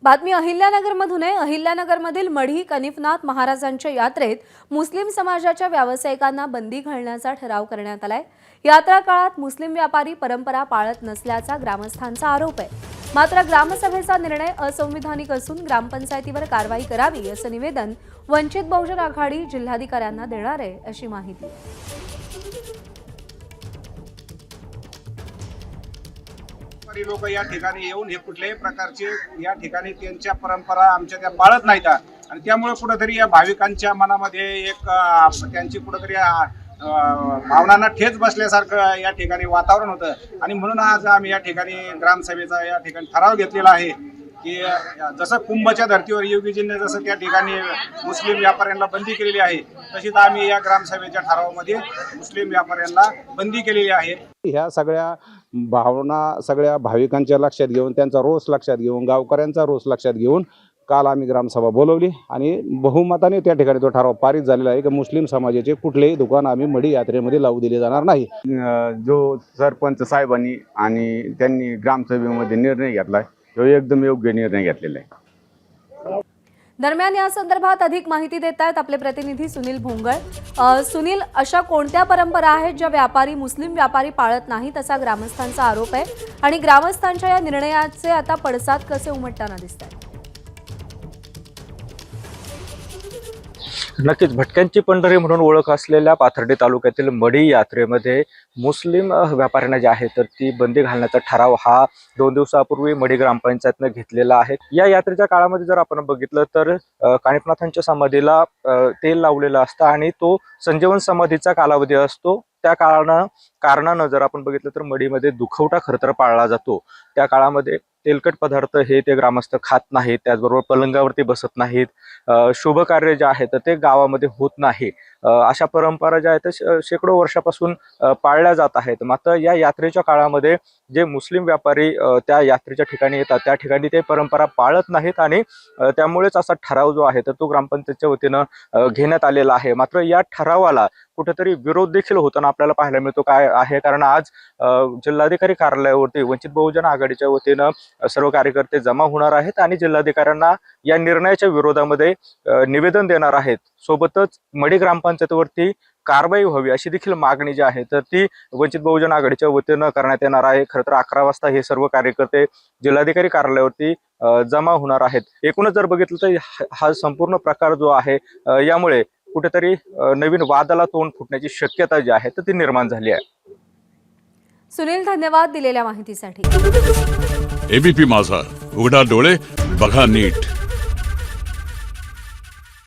बातमी अहिल्यानगरमधून आहे। अहिल्यानगरमधील मढी कनिफनाथ महाराजांच्या यात्रेत मुस्लिम समाजाच्या व्यावसायिकांना बंदी घालण्याचा ठराव करण्यात आलाय। यात्रा काळात मुस्लिम व्यापारी परंपरा पाळत नसल्याचा ग्रामस्थांचा आरोप आहे। मात्र ग्रामसभेचा निर्णय असंविधानिक असून ग्रामपंचायतीवर कारवाई करावी असं निवेदन वंचित बहुजन आघाडी जिल्हाधिकाऱ्यांना देणार आहे अशी माहिती लोक या ठिकाणी येऊन हे कुठल्याही प्रकारचे या ठिकाणी त्यांच्या परंपरा आमच्या त्या पाळत नाहीत आणि त्यामुळे कुठेतरी या भाविकांच्या मनामध्ये एक त्यांची कुठेतरी भावनांना ठेच बसल्यासारखं या ठिकाणी वातावरण होतं आणि म्हणून आज आम्ही या ठिकाणी ग्रामसभेचा या ठिकाणी ठराव घेतलेला आहे की जसं कुंभच्या धर्तीवर योगीजींनी जसं त्या ठिकाणी मुस्लिम व्यापाऱ्यांना बंदी केलेली आहे तशीच आम्ही या ग्रामसभेच्या ठरावामध्ये मुस्लिम व्यापाऱ्यांना बंदी केलेली आहे। ह्या सगळ्या भावना सगळ्या भाविकांच्या लक्षात घेऊन त्यांचा रोष लक्षात घेऊन गावकऱ्यांचा रोष लक्षात घेऊन काल आम्ही ग्रामसभा बोलवली आणि बहुमताने त्या ठिकाणी तो ठराव पारित झालेला आहे की मुस्लिम समाजाचे कुठलेही दुकान आम्ही मढी यात्रेमध्ये लावू दिले जाणार नाही। जो सरपंच साहेबांनी आणि त्यांनी ग्रामसभेमध्ये निर्णय घेतलाय तो एकदम योग्य निर्णय घेतलेला आहे। दरम्यान या संदर्भात अधिक माहिती देत आहेत आपले प्रतिनिधी सुनील भोंगळ। सुनील, अशा कोणत्या परंपरा आहेत ज्या व्यापारी मुस्लिम व्यापारी पाळत नाहीत असा ग्रामस्थांचा आरोप आहे आणि ग्रामस्थांच्या या निर्णयाचे आता पडसाद कसे उमटताना दिसत आहेत? नक्कीच भटक्यांची पंढरी म्हणून ओळख असलेल्या पाथर्डी तालुक्यातील मढी यात्रेमध्ये मुस्लिम व्यापाऱ्यांना जे आहे तर ती बंदी घालण्याचा ठराव हा 2 दिवसापूर्वी मढी ग्रामपंचायतने घेतलेला आहे। या यात्रेच्या काळामध्ये जर आपण बघितलं तर कानिफनाथांच्या समाधीला तेल लावलेलं असतं आणि तो संजीवन समाधीचा कालावधी असतो। त्या कारणानं जर आपण बघितलं तर मढीमध्ये दुखवटा खरं तर पाळला जातो। त्या काळामध्ये तेलकट पदार्थ हे ते ग्रामस्थ खात नाहीत, त्याचबरोबर पलंगावरती बसत नाहीत, शुभ कार्य जे आहे तर ते गावामध्ये होत नाही। अशा परंपरा ज्या आहेत शेकडो वर्षापासून पाळल्या जात आहेत। मात्र या यात्रेच्या काळामध्ये जे मुस्लिम व्यापारी त्या यात्रेच्या ठिकाणी येतात त्या ठिकाणी ते परंपरा पाळत नाहीत आणि त्यामुळेच असा ठराव जो आहे तर तो ग्रामपंचायतच्या वतीनं घेण्यात आलेला आहे। मात्र या ठरावाला कुठेतरी विरोध देखील होताना आपल्याला पाहायला मिळतो। काय आहे कारण आज जिल्हाधिकारी कार्यालयावरती वंचित बहुजन आघाडीच्या वतीनं सर्व कार्यकर्ते जमा होणार आहेत आणि जिल्हाधिकाऱ्यांना या निर्णयाच्या विरोधामध्ये निवेदन देणार आहेत। सोबतच मढी ग्रामपंचायतीवरती कारवाई व्हावी अशी देखील मागणी जी आहे तर ती वंचित बहुजन आघाडीच्या वतीनं करण्यात येणार आहे। खरं तर 11 वाजता हे सर्व कार्यकर्ते जिल्हाधिकारी कार्यालयावरती जमा होणार आहेत। एकूणच जर बघितलं तर हा संपूर्ण प्रकार जो आहे यामुळे कुठेतरी नवीन वादाला तोंड फुटण्याची शक्यता जी आहे तर ती निर्माण झाली आहे। सुनील, धन्यवाद दिलेल्या माहितीसाठी। एबीपी माझा, उघडा डोळे बघा नीट।